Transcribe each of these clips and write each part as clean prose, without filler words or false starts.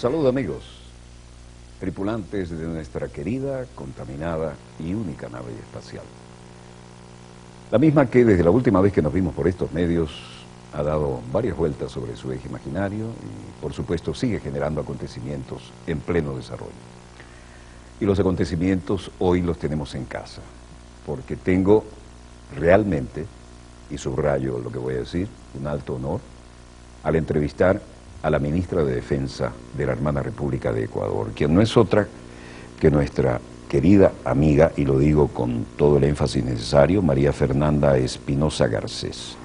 Salud amigos, tripulantes de nuestra querida, contaminada y única nave espacial. La misma que desde la última vez que nos vimos por estos medios ha dado varias vueltas sobre su eje imaginario y por supuesto sigue generando acontecimientos en pleno desarrollo. Y los acontecimientos hoy los tenemos en casa, porque tengo realmente, y subrayo lo que voy a decir, un alto honor al entrevistar a la ministra de Defensa de la hermana República de Ecuador, quien no es otra que nuestra querida amiga, y lo digo con todo el énfasis necesario, María Fernanda Espinosa Garcés.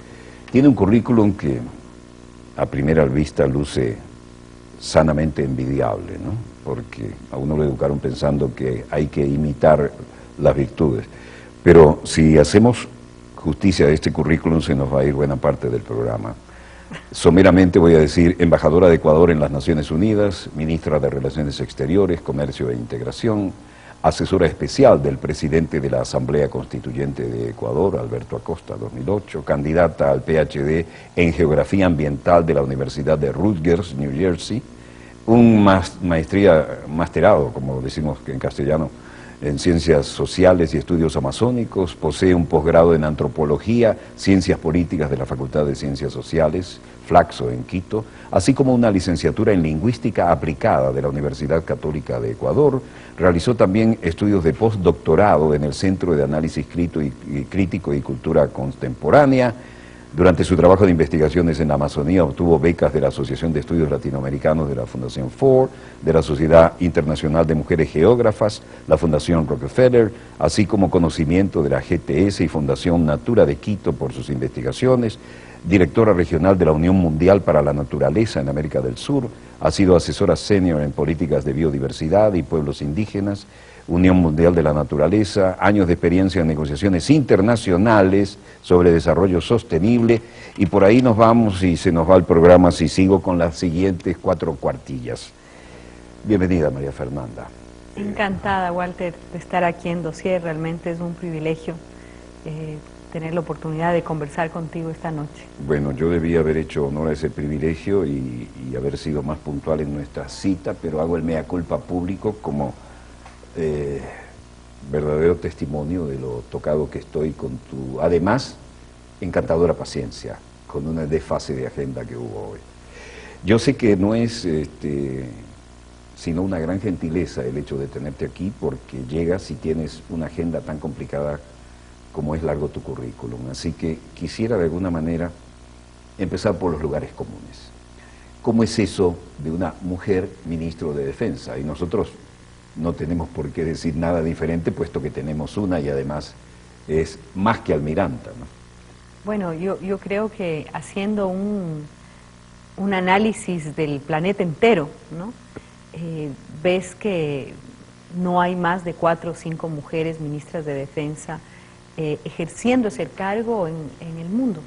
Tiene un currículum que a primera vista luce sanamente envidiable, ¿no? Porque a uno lo educaron pensando que hay que imitar las virtudes. Pero si hacemos justicia a este currículum se nos va a ir buena parte del programa. Someramente voy a decir embajadora de Ecuador en las Naciones Unidas, ministra de Relaciones Exteriores, Comercio e Integración, asesora especial del presidente de la Asamblea Constituyente de Ecuador, Alberto Acosta, 2008, candidata al PhD en Geografía Ambiental de la Universidad de Rutgers, New Jersey, un masterado, como decimos en castellano, en Ciencias Sociales y Estudios Amazónicos, posee un posgrado en Antropología, Ciencias Políticas de la Facultad de Ciencias Sociales, Flaxo, en Quito, así como una licenciatura en Lingüística Aplicada de la Universidad Católica de Ecuador. Realizó también estudios de postdoctorado en el Centro de Análisis Crítico y Cultura Contemporánea. Durante su trabajo de investigaciones en la Amazonía obtuvo becas de la Asociación de Estudios Latinoamericanos de la Fundación Ford, de la Sociedad Internacional de Mujeres Geógrafas, la Fundación Rockefeller, así como conocimiento de la GTS y Fundación Natura de Quito por sus investigaciones, directora regional de la Unión Mundial para la Naturaleza en América del Sur, ha sido asesora senior en políticas de biodiversidad y pueblos indígenas, Unión Mundial de la Naturaleza, años de experiencia en negociaciones internacionales sobre desarrollo sostenible, y por ahí nos vamos y se nos va el programa si sigo con las siguientes 4 cuartillas. Bienvenida, María Fernanda. Encantada, Walter, de estar aquí en Dossier. Realmente es un privilegio tener la oportunidad de conversar contigo esta noche. Bueno, yo debía haber hecho honor a ese privilegio y haber sido más puntual en nuestra cita, pero hago el mea culpa público como verdadero testimonio de lo tocado que estoy con tu, además, encantadora paciencia, con una desfase de agenda que hubo hoy. Yo sé que no es sino una gran gentileza el hecho de tenerte aquí, porque llegas y tienes una agenda tan complicada como es largo tu currículum, así que quisiera de alguna manera empezar por los lugares comunes. ¿Cómo es eso de una mujer ministro de Defensa? Y nosotros no tenemos por qué decir nada diferente, puesto que tenemos una y además es más que almiranta, ¿no? Bueno, yo creo que haciendo un análisis del planeta entero, ¿no? Ves que no hay más de 4 o 5 mujeres ministras de Defensa ejerciendo ese cargo en el mundo.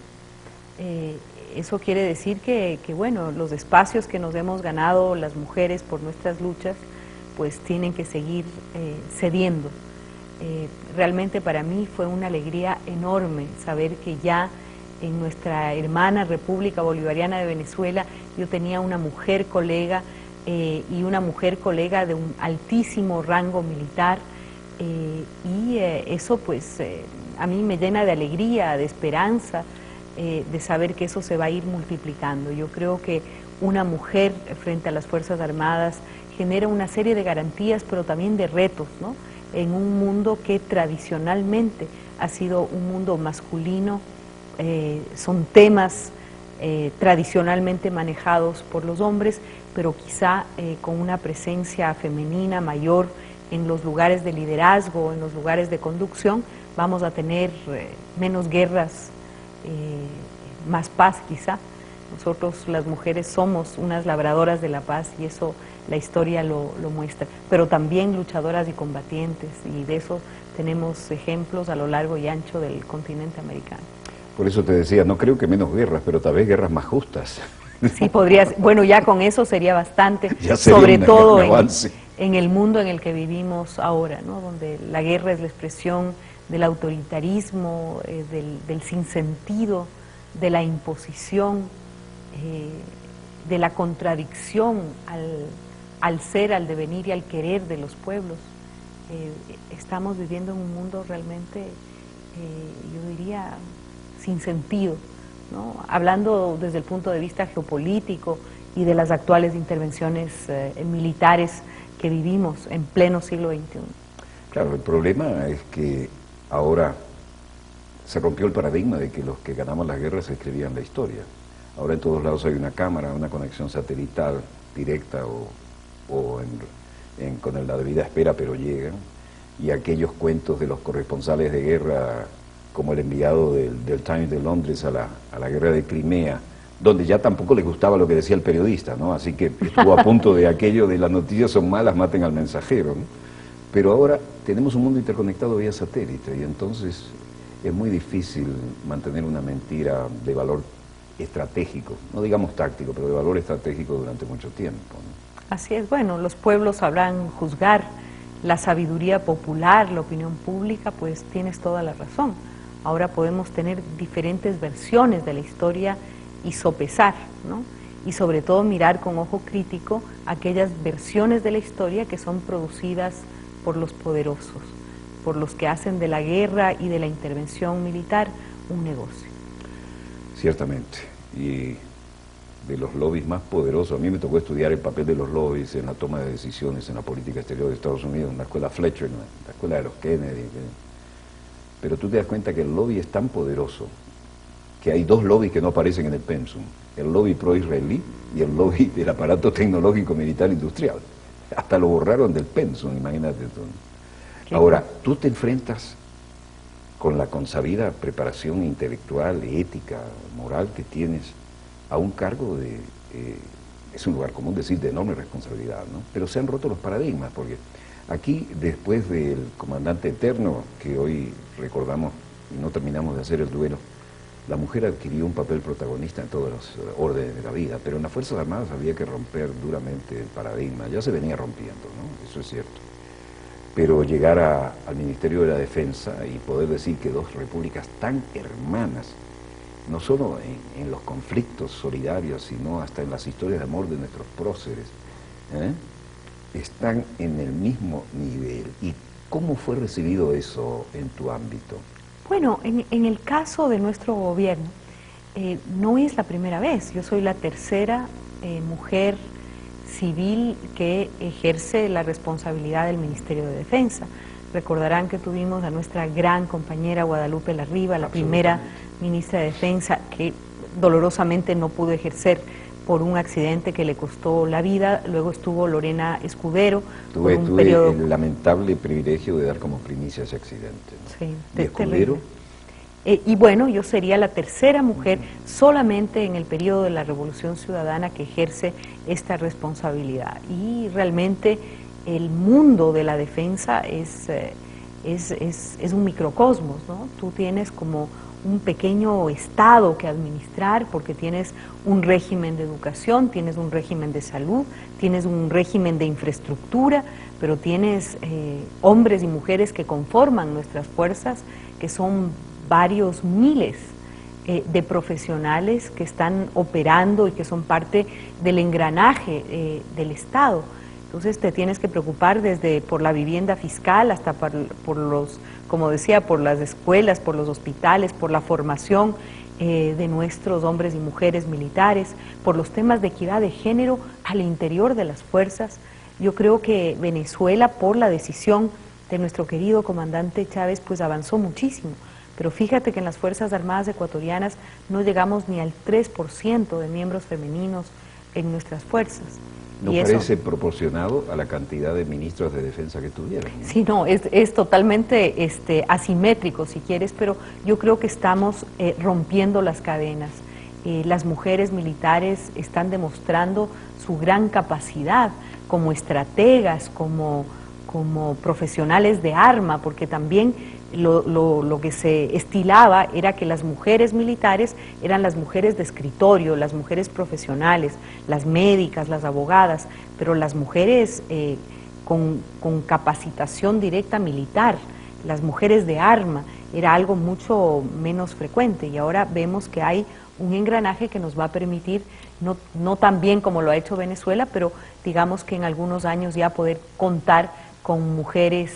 Eso quiere decir que, bueno, los espacios que nos hemos ganado las mujeres por nuestras luchas, pues tienen que seguir cediendo. Realmente para mí fue una alegría enorme saber que ya en nuestra hermana República Bolivariana de Venezuela yo tenía una mujer colega y una mujer colega de un altísimo rango militar, y eso pues a mí me llena de alegría, de esperanza, de saber que eso se va a ir multiplicando. Yo creo que una mujer frente a las Fuerzas Armadas genera una serie de garantías, pero también de retos, ¿no? En un mundo que tradicionalmente ha sido un mundo masculino, son temas tradicionalmente manejados por los hombres, pero quizá con una presencia femenina mayor en los lugares de liderazgo, en los lugares de conducción, vamos a tener menos guerras, más paz quizá. Nosotros las mujeres somos unas labradoras de la paz y eso la historia lo muestra, pero también luchadoras y combatientes, y de eso tenemos ejemplos a lo largo y ancho del continente americano. Por eso te decía, no creo que menos guerras, pero tal vez guerras más justas. Sí, podrías, bueno, ya con eso sería bastante, ya sería sobre todo en el mundo en el que vivimos ahora, ¿no? Donde la guerra es la expresión del autoritarismo, del sinsentido, de la imposición, de la contradicción al ser, al devenir y al querer de los pueblos. Estamos viviendo en un mundo realmente, yo diría, sin sentido, ¿no? Hablando desde el punto de vista geopolítico y de las actuales intervenciones militares que vivimos en pleno siglo XXI. Claro, el problema es que ahora se rompió el paradigma de que los que ganamos las guerras escribían la historia. Ahora en todos lados hay una cámara, una conexión satelital directa o con la debida espera, pero llegan. Y aquellos cuentos de los corresponsales de guerra, como el enviado del Times de Londres a la guerra de Crimea, donde ya tampoco les gustaba lo que decía el periodista, ¿no? Así que estuvo a punto de aquello de las noticias son malas, maten al mensajero, ¿no? Pero ahora tenemos un mundo interconectado vía satélite y entonces es muy difícil mantener una mentira de valor estratégico, no digamos táctico, pero de valor estratégico durante mucho tiempo, ¿no? Así es, bueno, los pueblos sabrán juzgar la sabiduría popular, la opinión pública, pues tienes toda la razón. Ahora podemos tener diferentes versiones de la historia y sopesar, ¿no? Y sobre todo mirar con ojo crítico aquellas versiones de la historia que son producidas por los poderosos, por los que hacen de la guerra y de la intervención militar un negocio. Ciertamente, y de los lobbies más poderosos, a mí me tocó estudiar el papel de los lobbies en la toma de decisiones en la política exterior de Estados Unidos, en la escuela Fletcher, en la escuela de los Kennedy, pero tú te das cuenta que el lobby es tan poderoso que hay dos lobbies que no aparecen en el pensum, el lobby pro-israelí y el lobby del aparato tecnológico militar industrial. Hasta lo borraron del pensum, imagínate tú. Ahora, tú te enfrentas con la consabida preparación intelectual, ética, moral que tienes a un cargo de, es un lugar común decir, de enorme responsabilidad, ¿no? Pero se han roto los paradigmas, porque aquí, después del comandante eterno, que hoy recordamos y no terminamos de hacer el duelo, la mujer adquirió un papel protagonista en todos los órdenes de la vida, pero en las Fuerzas Armadas había que romper duramente el paradigma, ya se venía rompiendo, ¿no? Eso es cierto. Pero llegar al Ministerio de la Defensa y poder decir que dos repúblicas tan hermanas, no solo en los conflictos solidarios, sino hasta en las historias de amor de nuestros próceres, están en el mismo nivel. ¿Y cómo fue recibido eso en tu ámbito? Bueno, en el caso de nuestro gobierno, no es la primera vez. Yo soy la tercera mujer civil que ejerce la responsabilidad del Ministerio de Defensa. Recordarán que tuvimos a nuestra gran compañera Guadalupe Larriba, la primera ministra de Defensa, que dolorosamente no pudo ejercer por un accidente que le costó la vida. Luego estuvo Lorena Escudero. Tuve el lamentable privilegio de dar como primicia ese accidente, ¿no? Sí, ¿Y Escudero? Y bueno, yo sería la tercera mujer solamente en el periodo de la Revolución Ciudadana que ejerce esta responsabilidad. Y realmente el mundo de la defensa es un microcosmos, ¿no? Tú tienes como un pequeño estado que administrar porque tienes un régimen de educación, tienes un régimen de salud, tienes un régimen de infraestructura, pero tienes hombres y mujeres que conforman nuestras fuerzas, que son varios miles de profesionales que están operando y que son parte del engranaje del Estado. Entonces te tienes que preocupar desde por la vivienda fiscal hasta por los, como decía, por las escuelas, por los hospitales, por la formación de nuestros hombres y mujeres militares, por los temas de equidad de género al interior de las fuerzas. Yo creo que Venezuela, por la decisión de nuestro querido comandante Chávez, pues avanzó muchísimo. Pero fíjate que en las Fuerzas Armadas ecuatorianas no llegamos ni al 3% de miembros femeninos en nuestras fuerzas. ¿No parece proporcionado a la cantidad de ministros de defensa que tuvieron, ¿no? Sí, no, es totalmente asimétrico, si quieres, pero yo creo que estamos rompiendo las cadenas. Las mujeres militares están demostrando su gran capacidad como estrategas, como profesionales de arma, porque también lo que se estilaba era que las mujeres militares eran las mujeres de escritorio, las mujeres profesionales, las médicas, las abogadas, pero las mujeres con capacitación directa militar, las mujeres de arma, era algo mucho menos frecuente, y ahora vemos que hay un engranaje que nos va a permitir no tan bien como lo ha hecho Venezuela, pero digamos que en algunos años ya poder contar con mujeres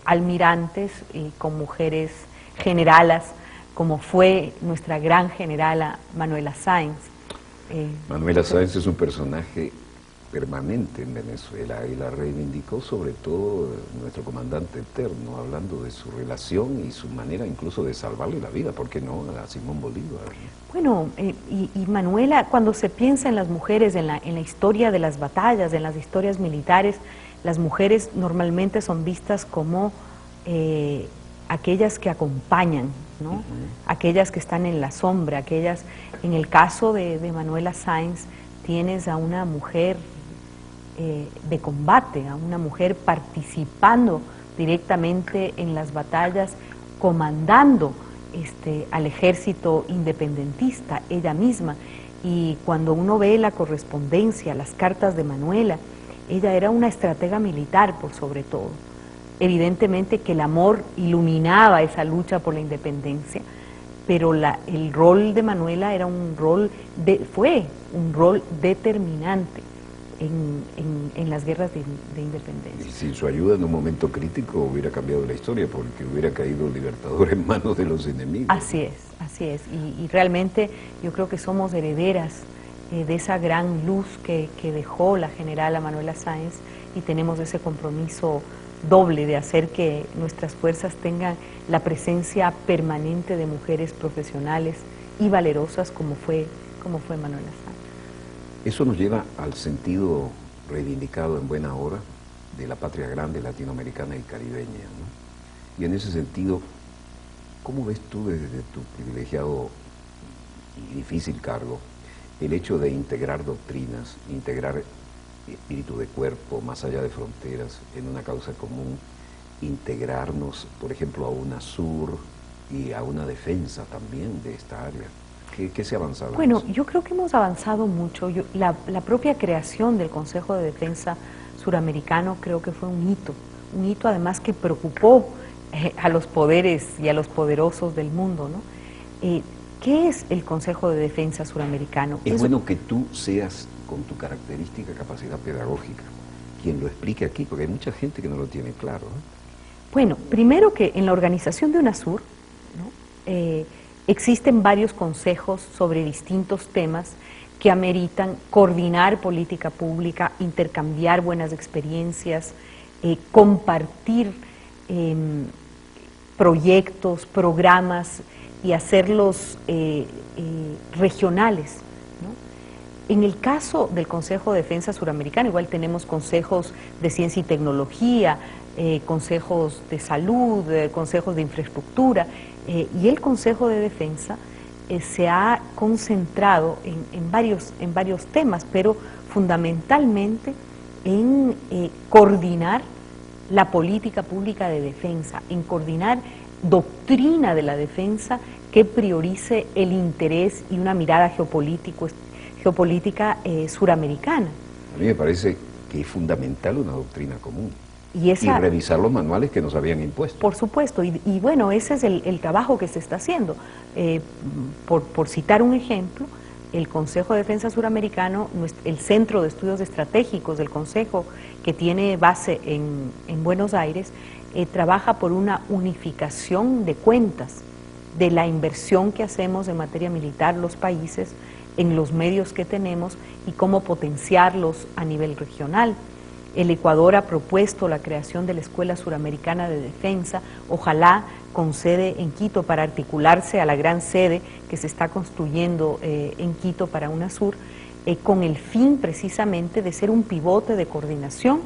almirantes y con mujeres generalas, como fue nuestra gran generala Manuela Sáenz. Manuela Sáenz es un personaje permanente en Venezuela y la reivindicó sobre todo nuestro comandante eterno, hablando de su relación y su manera incluso de salvarle la vida, ¿por qué no?, a Simón Bolívar. Bueno, y Manuela, cuando se piensa en las mujeres, en la historia de las batallas, en las historias militares, las mujeres normalmente son vistas como aquellas que acompañan, ¿no? Aquellas que están en la sombra, aquellas, en el caso de Manuela Sáenz, tienes a una mujer de combate, a una mujer participando directamente en las batallas, comandando al ejército independentista, ella misma. Y cuando uno ve la correspondencia, las cartas de Manuela, ella era una estratega militar por sobre todo. Evidentemente que el amor iluminaba esa lucha por la independencia, pero el rol de Manuela fue un rol determinante en las guerras de independencia. Y sin su ayuda en un momento crítico hubiera cambiado la historia, porque hubiera caído el Libertador en manos de los enemigos. Así es. Y realmente yo creo que somos herederas de esa gran luz que dejó la generala Manuela Sáenz, y tenemos ese compromiso doble de hacer que nuestras fuerzas tengan la presencia permanente de mujeres profesionales y valerosas como fue Manuela Sáenz. Eso nos lleva al sentido reivindicado en buena hora de la patria grande latinoamericana y caribeña, ¿no? Y en ese sentido, ¿cómo ves tú desde tu privilegiado y difícil cargo el hecho de integrar doctrinas, integrar espíritu de cuerpo más allá de fronteras en una causa común, integrarnos, por ejemplo, a UNASUR y a una defensa también de esta área? ¿Qué se ha avanzado? Bueno, yo creo que hemos avanzado mucho. La propia creación del Consejo de Defensa Suramericano creo que fue un hito además que preocupó a los poderes y a los poderosos del mundo, ¿no? ¿Qué es el Consejo de Defensa Suramericano? Es bueno que tú seas, con tu característica capacidad pedagógica, quien lo explique aquí, porque hay mucha gente que no lo tiene claro, ¿no? Bueno, primero que en la organización de UNASUR, ¿no?, existen varios consejos sobre distintos temas que ameritan coordinar política pública, intercambiar buenas experiencias, compartir proyectos, programas y hacerlos regionales, ¿no? En el caso del Consejo de Defensa Suramericano, igual tenemos consejos de ciencia y tecnología, consejos de salud, consejos de infraestructura, y el Consejo de Defensa se ha concentrado en varios temas, pero fundamentalmente en coordinar la política pública de defensa, en coordinar doctrina de la defensa que priorice el interés y una mirada geopolítica suramericana. A mí me parece que es fundamental una doctrina común. Y revisar los manuales que nos habían impuesto. Por supuesto, y bueno, ese es el trabajo que se está haciendo. Por citar un ejemplo, el Consejo de Defensa Suramericano, el Centro de Estudios Estratégicos del Consejo, que tiene base en Buenos Aires, trabaja por una unificación de cuentas de la inversión que hacemos en materia militar los países, en los medios que tenemos y cómo potenciarlos a nivel regional. El Ecuador ha propuesto la creación de la Escuela Suramericana de Defensa, ojalá con sede en Quito para articularse a la gran sede que se está construyendo en Quito para UNASUR, con el fin precisamente de ser un pivote de coordinación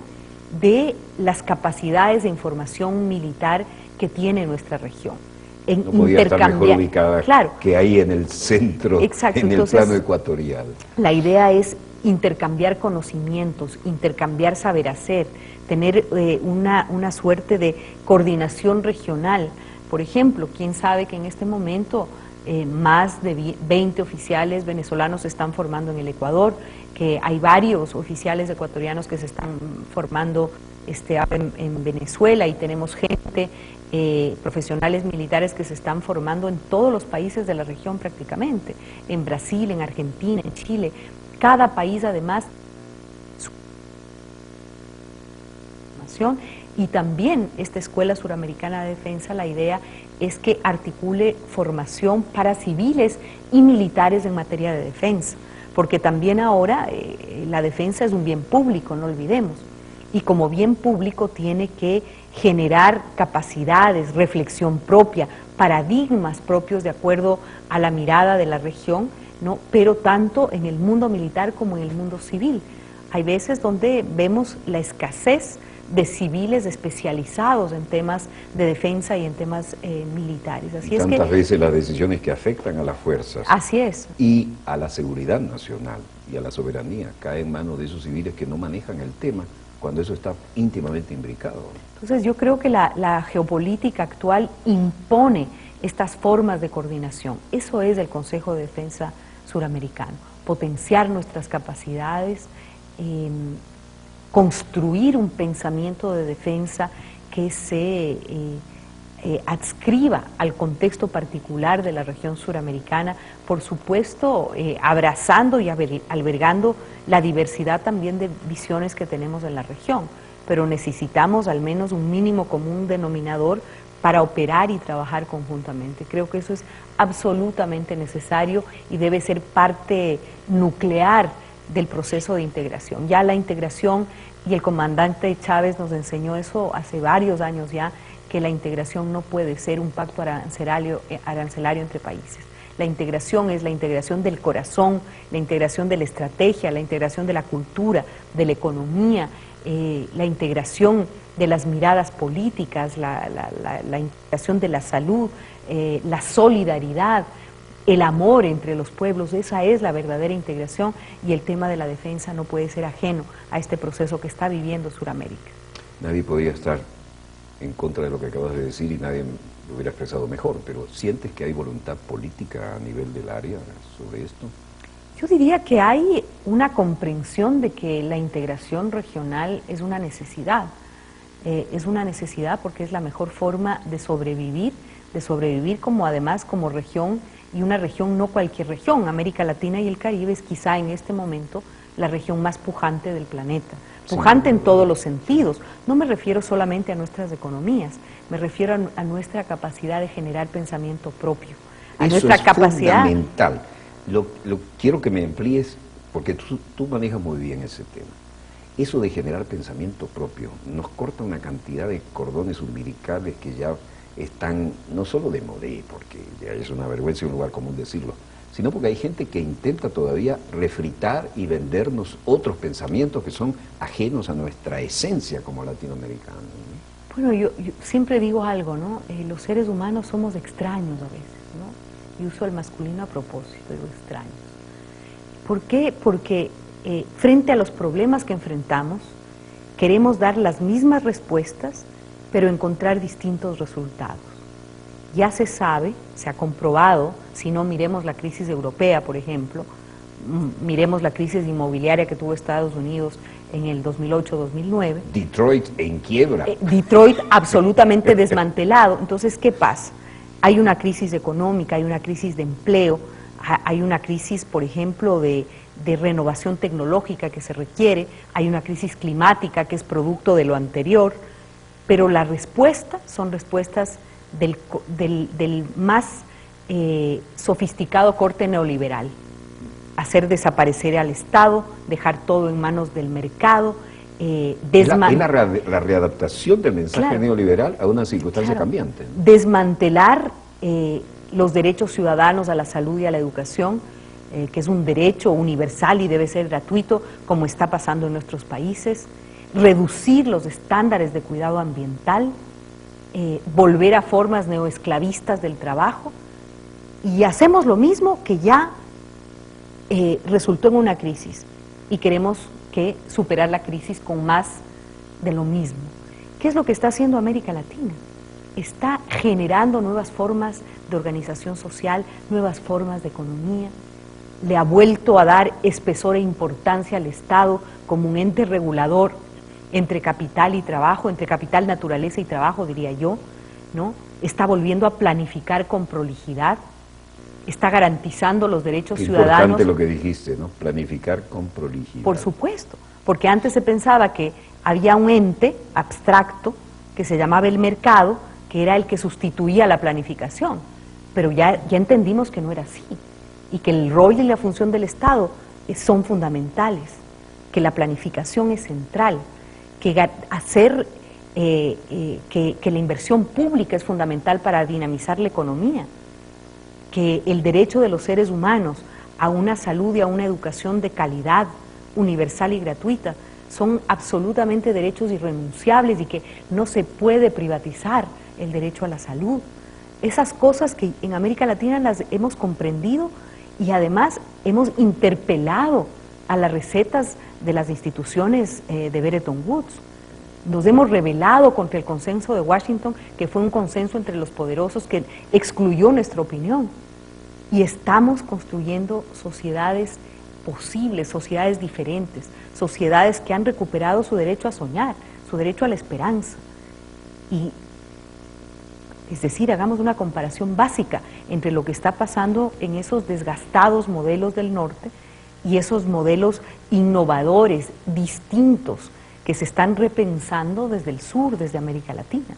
de las capacidades de información militar que tiene nuestra región. No podía estar mejor ubicada, claro, que ahí en el centro, exacto, en el plano ecuatorial. La idea es intercambiar conocimientos, intercambiar saber hacer, tener una suerte de coordinación regional. Por ejemplo, quién sabe que en este momento más de 20 oficiales venezolanos se están formando en el Ecuador, que hay varios oficiales ecuatorianos que se están formando en Venezuela, y tenemos gente, profesionales militares que se están formando en todos los países de la región prácticamente, en Brasil, en Argentina, en Chile. Cada país además su formación, y también esta Escuela Suramericana de Defensa, la idea es que articule formación para civiles y militares en materia de defensa, porque también ahora la defensa es un bien público, no olvidemos, y como bien público tiene que generar capacidades, reflexión propia, paradigmas propios de acuerdo a la mirada de la región, ¿no? Pero tanto en el mundo militar como en el mundo civil. Hay veces donde vemos la escasez de civiles especializados en temas de defensa y en temas militares. Así es que tantas veces las decisiones que afectan a las fuerzas así es, y a la seguridad nacional y a la soberanía caen en manos de esos civiles que no manejan el tema cuando eso está íntimamente imbricado. Entonces yo creo que la geopolítica actual impone estas formas de coordinación. Eso es el Consejo de Defensa Suramericano, potenciar nuestras capacidades, construir un pensamiento de defensa que se adscriba al contexto particular de la región suramericana, por supuesto abrazando y albergando la diversidad también de visiones que tenemos en la región, pero necesitamos al menos un mínimo común denominador para operar y trabajar conjuntamente. Creo que eso es absolutamente necesario y debe ser parte nuclear del proceso de integración. Ya la integración, y el comandante Chávez nos enseñó eso hace varios años ya, que la integración no puede ser un pacto arancelario entre países. La integración es la integración del corazón, la integración de la estrategia, la integración de la cultura, de la economía, la integración de las miradas políticas, la integración de la salud, la solidaridad, el amor entre los pueblos. Esa es la verdadera integración, y el tema de la defensa no puede ser ajeno a este proceso que está viviendo Sudamérica. Nadie podía estar en contra de lo que acabas de decir y nadie lo hubiera expresado mejor, pero ¿sientes que hay voluntad política a nivel del área sobre esto? Yo diría que hay una comprensión de que la integración regional es una necesidad. Es una necesidad porque es la mejor forma de sobrevivir como además como región, y una región, no cualquier región. América Latina y el Caribe es quizá en este momento la región más pujante del planeta. Pujante en todos los sentidos. No me refiero solamente a nuestras economías, me refiero a nuestra capacidad de generar pensamiento propio. A eso nuestra es capacidad fundamental. Quiero que me amplíes, porque tú manejas muy bien ese tema. Eso de generar pensamiento propio nos corta una cantidad de cordones umbilicales que ya están, no solo de modé, porque ya es una vergüenza y un lugar común decirlo, sino porque hay gente que intenta todavía refritar y vendernos otros pensamientos que son ajenos a nuestra esencia como latinoamericanos, ¿no? Bueno, yo siempre digo algo, ¿no? Los seres humanos somos extraños a veces, ¿no? Y uso el masculino a propósito, digo extraños. ¿Por qué? Porque frente a los problemas que enfrentamos, queremos dar las mismas respuestas, pero encontrar distintos resultados. Ya se sabe, se ha comprobado, si no miremos la crisis europea, por ejemplo, miremos la crisis inmobiliaria que tuvo Estados Unidos en el 2008-2009. Detroit en quiebra. Detroit absolutamente desmantelado. Entonces, ¿qué pasa? Hay una crisis económica, hay una crisis de empleo, hay una crisis, por ejemplo, de renovación tecnológica que se requiere, hay una crisis climática que es producto de lo anterior, pero la respuesta son respuestas del más sofisticado corte neoliberal. Hacer desaparecer al Estado, dejar todo en manos del mercado, es la readaptación del mensaje neoliberal a una circunstancia cambiante, ¿no? Desmantelar los derechos ciudadanos a la salud y a la educación, que es un derecho universal y debe ser gratuito, como está pasando en nuestros países. Reducir los estándares de cuidado ambiental, volver a formas neoesclavistas del trabajo, y hacemos lo mismo que ya resultó en una crisis, y queremos superar la crisis con más de lo mismo. ¿Qué es lo que está haciendo América Latina? Está generando nuevas formas de organización social, nuevas formas de economía, le ha vuelto a dar espesor e importancia al Estado como un ente regulador entre capital y trabajo, entre capital, naturaleza y trabajo, diría yo, ¿no? Está volviendo a planificar con prolijidad, está garantizando los derechos Qué ciudadanos. importante lo que dijiste, ¿no? Planificar con prolijidad. Por supuesto, porque antes se pensaba que había un ente abstracto que se llamaba el mercado, que era el que sustituía la planificación, pero ya entendimos que no era así, y que el rol y la función del Estado son fundamentales, que la planificación es central, que hacer que la inversión pública es fundamental para dinamizar la economía, que el derecho de los seres humanos a una salud y a una educación de calidad, universal y gratuita, son absolutamente derechos irrenunciables y que no se puede privatizar el derecho a la salud. Esas cosas que en América Latina las hemos comprendido y además hemos interpelado a las recetas de las instituciones de Bretton Woods. Nos hemos rebelado contra el consenso de Washington, que fue un consenso entre los poderosos que excluyó nuestra opinión. Y estamos construyendo sociedades posibles, sociedades diferentes, sociedades que han recuperado su derecho a soñar, su derecho a la esperanza. Y, es decir, hagamos una comparación básica entre lo que está pasando en esos desgastados modelos del norte y esos modelos innovadores, distintos, que se están repensando desde el sur, desde América Latina.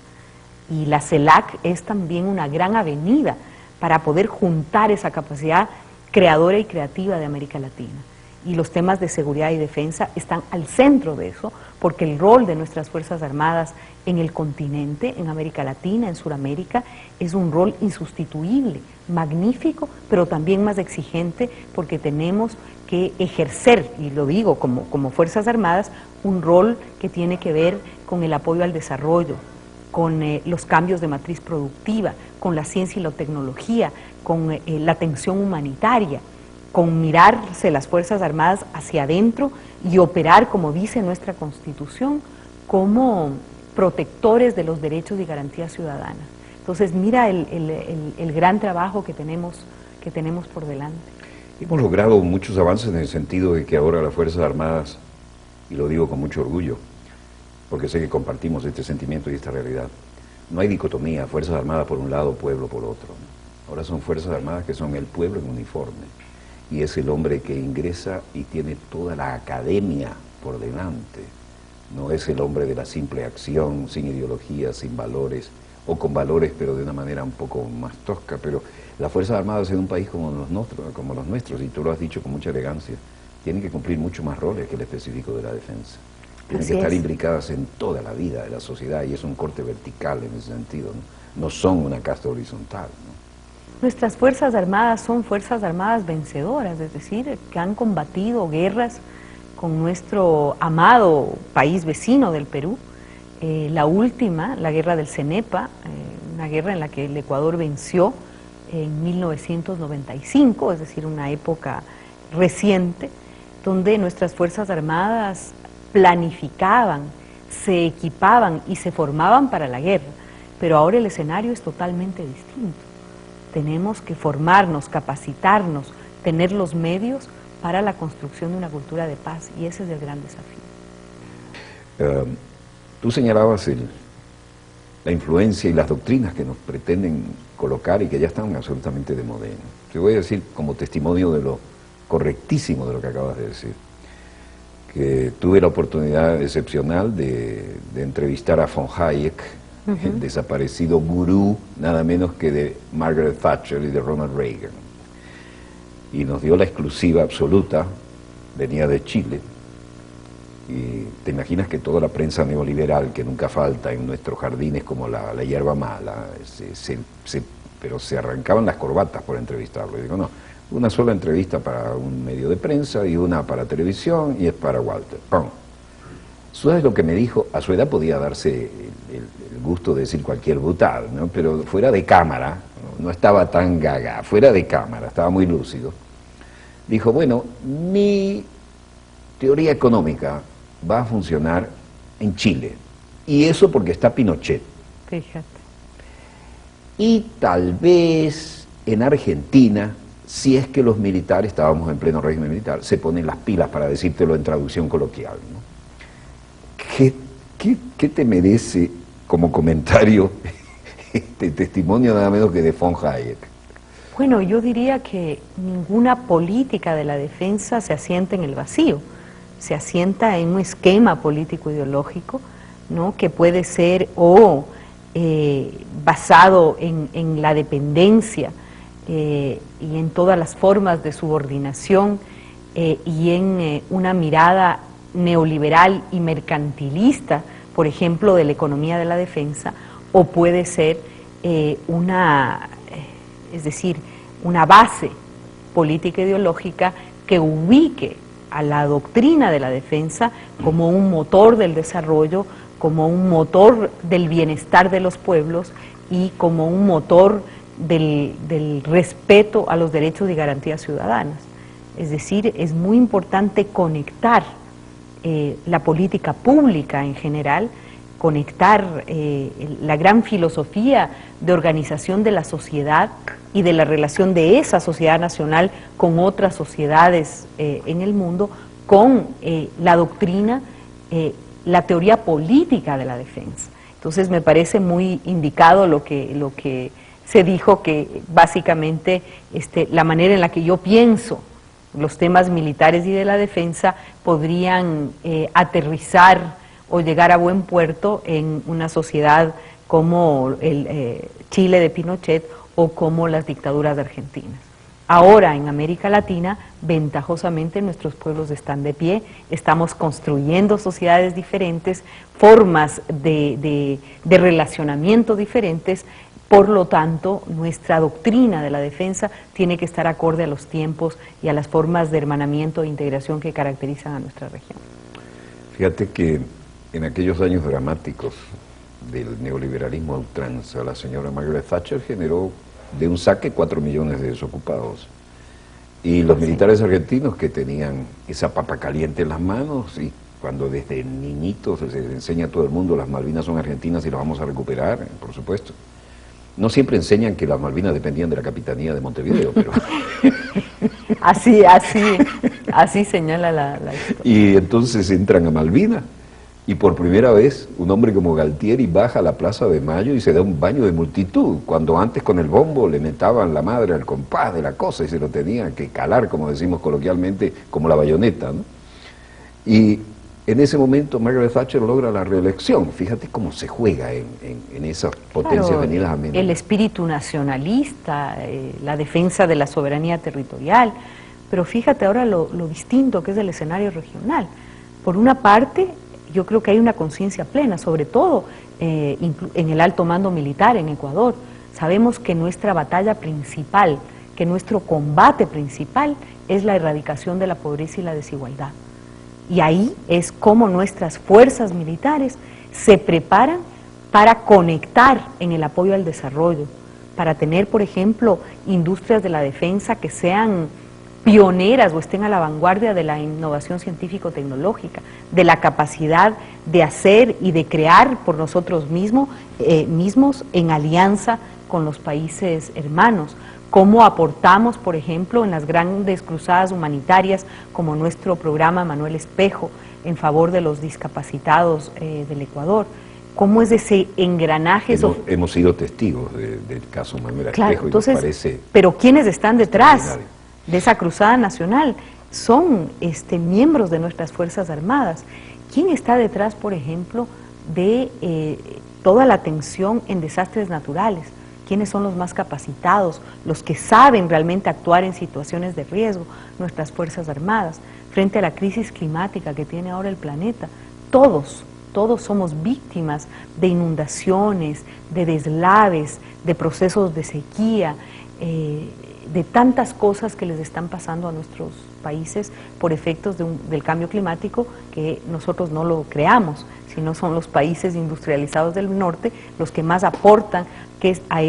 Y la CELAC es también una gran avenida para poder juntar esa capacidad creadora y creativa de América Latina. Y los temas de seguridad y defensa están al centro de eso, porque el rol de nuestras Fuerzas Armadas en el continente, en América Latina, en Sudamérica, es un rol insustituible, magnífico, pero también más exigente, porque tenemos que ejercer, y lo digo como Fuerzas Armadas, un rol que tiene que ver con el apoyo al desarrollo, con los cambios de matriz productiva, con la ciencia y la tecnología, con la atención humanitaria, con mirarse las Fuerzas Armadas hacia adentro y operar, como dice nuestra Constitución, como protectores de los derechos y garantías ciudadanas. Entonces, mira el gran trabajo que tenemos por delante. Hemos logrado muchos avances en el sentido de que ahora las Fuerzas Armadas, y lo digo con mucho orgullo, porque sé que compartimos este sentimiento y esta realidad, no hay dicotomía, Fuerzas Armadas por un lado, pueblo por otro. Ahora son Fuerzas Armadas que son el pueblo en uniforme, y es el hombre que ingresa y tiene toda la academia por delante. No es el hombre de la simple acción, sin ideología, sin valores, o con valores pero de una manera un poco más tosca, pero las Fuerzas Armadas en un país como los nuestros, y tú lo has dicho con mucha elegancia, tienen que cumplir mucho más roles que el específico de la defensa. Tienen que estar implicadas en toda la vida de la sociedad, y es un corte vertical en ese sentido, ¿no? No son una casta horizontal, ¿no? Nuestras Fuerzas Armadas son Fuerzas Armadas vencedoras, es decir, que han combatido guerras con nuestro amado país vecino del Perú. La última, la guerra del Cenepa, una guerra en la que el Ecuador venció en 1995, es decir, una época reciente, donde nuestras Fuerzas Armadas planificaban, se equipaban y se formaban para la guerra, pero ahora el escenario es totalmente distinto. Tenemos que formarnos, capacitarnos, tener los medios para la construcción de una cultura de paz, y ese es el gran desafío. Tú señalabas la influencia y las doctrinas que nos pretenden colocar y que ya están absolutamente de moda. Te voy a decir como testimonio de lo correctísimo de lo que acabas de decir, que tuve la oportunidad excepcional de entrevistar a von Hayek, el desaparecido gurú, nada menos que de Margaret Thatcher y de Ronald Reagan. Y nos dio la exclusiva absoluta, venía de Chile, y te imaginas que toda la prensa neoliberal que nunca falta en nuestros jardines como la hierba mala, pero se arrancaban las corbatas por entrevistarlo. Y digo, no, una sola entrevista para un medio de prensa y una para televisión y es para Walter. ¡Pum! ¿Sabes lo que me dijo? A su edad podía darse el gusto de decir cualquier brutal, ¿no? Pero fuera de cámara, no estaba tan gaga, fuera de cámara, estaba muy lúcido. Dijo, bueno, mi teoría económica va a funcionar en Chile, y eso porque está Pinochet. Fíjate. Y tal vez en Argentina, si es que los militares, estábamos en pleno régimen militar, se ponen las pilas, para decírtelo en traducción coloquial, ¿no? ¿Qué te merece como comentario este testimonio nada menos que de von Hayek? Bueno, yo diría que ninguna política de la defensa se asienta en el vacío, se asienta en un esquema político-ideológico, ¿no?, que puede ser basado en la dependencia y en todas las formas de subordinación y en una mirada neoliberal y mercantilista, por ejemplo, de la economía de la defensa, o puede ser una base política ideológica que ubique a la doctrina de la defensa como un motor del desarrollo, como un motor del bienestar de los pueblos y como un motor del respeto a los derechos y garantías ciudadanas. Es decir, es muy importante conectar la política pública en general, conectar la gran filosofía de organización de la sociedad y de la relación de esa sociedad nacional con otras sociedades en el mundo, con la doctrina, la teoría política de la defensa. Entonces me parece muy indicado lo que se dijo, que básicamente la manera en la que yo pienso los temas militares y de la defensa podrían aterrizar o llegar a buen puerto en una sociedad como el Chile de Pinochet o como las dictaduras argentinas. Ahora en América Latina, ventajosamente nuestros pueblos están de pie, estamos construyendo sociedades diferentes, formas de relacionamiento diferentes, por lo tanto nuestra doctrina de la defensa tiene que estar acorde a los tiempos y a las formas de hermanamiento e integración que caracterizan a nuestra región. Fíjate que en aquellos años dramáticos del neoliberalismo a ultranza, la señora Margaret Thatcher generó de un saque 4 millones de desocupados. Y los militares argentinos que tenían esa papa caliente en las manos, y cuando desde niñitos se les enseña a todo el mundo las Malvinas son argentinas y las vamos a recuperar, por supuesto. No siempre enseñan que las Malvinas dependían de la Capitanía de Montevideo, pero... Así señala la historia. Y entonces entran a Malvinas, y por primera vez un hombre como Galtieri baja a la Plaza de Mayo y se da un baño de multitud, cuando antes con el bombo le metaban la madre al compás de la cosa y se lo tenían que calar, como decimos coloquialmente, como la bayoneta, ¿no? Y en ese momento Margaret Thatcher logra la reelección. Fíjate cómo se juega en esas potencias venidas a menos. El espíritu nacionalista, la defensa de la soberanía territorial, pero fíjate ahora lo distinto que es el escenario regional. Por una parte, yo creo que hay una conciencia plena, sobre todo en el alto mando militar en Ecuador. Sabemos que nuestra batalla principal, que nuestro combate principal es la erradicación de la pobreza y la desigualdad. Y ahí es como nuestras fuerzas militares se preparan para conectar en el apoyo al desarrollo, para tener, por ejemplo, industrias de la defensa que sean pioneras o estén a la vanguardia de la innovación científico-tecnológica, de la capacidad de hacer y de crear por nosotros mismos en alianza con los países hermanos. Cómo aportamos, por ejemplo, en las grandes cruzadas humanitarias, como nuestro programa Manuel Espejo, en favor de los discapacitados del Ecuador. ¿Cómo es ese engranaje? Hemos sido testigos del caso Manuel Claro, Espejo, entonces, y nos parece... Pero ¿quiénes están detrás de esa cruzada nacional? Son miembros de nuestras Fuerzas Armadas. ¿Quién está detrás, por ejemplo, de toda la atención en desastres naturales? ¿Quiénes son los más capacitados, los que saben realmente actuar en situaciones de riesgo? Nuestras Fuerzas Armadas. Frente a la crisis climática que tiene ahora el planeta, todos somos víctimas de inundaciones, de deslaves, de procesos de sequía, de tantas cosas que les están pasando a nuestros países por efectos del cambio climático, que nosotros no lo creamos, sino son los países industrializados del norte los que más aportan a